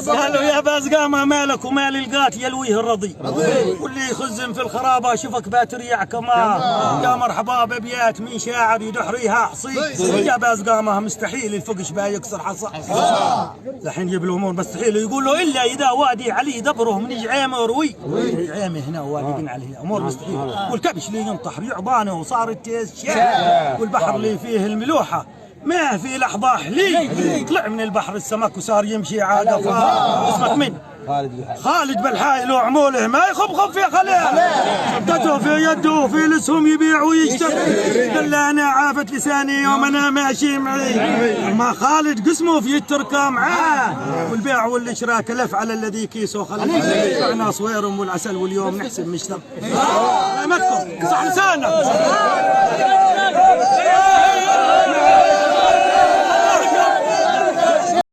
قالوا يا بازقامة مالك ومال القات يلويه الرضي، واللي يخزن في الخرابة شوفك باتريع كمان. يا مرحبا ببيات من شاعر يدحريها حصي، يا بازقامة مستحيل الفقش با يكسر حصى. الحين يبلومون مستحيل، يقول له الا اذا وادي علي دبره من جعيمه روي. جعيمه هنا ووادي بن علي امور مستحيل. والكبش اللي ينطح ريعبانه وصار التيس شاع، والبحر اللي فيه الملوحه ما في لحظه حلي. طلع من البحر السمك وصار يمشي عاده. اسمك من؟ خالد بالحاي له عموله ما يخبخب في خليه، شدته في يده وفي لسهم يبيع ويشتري. قال له انا عافت لساني يوم انا ماشي معي. ما خالد قسمه في التركه معاه، والبيع والشراء كلف على الذي كيسه خلف. معنا صويرم والعسل واليوم نحسب مشتر. مكم صح لسانك.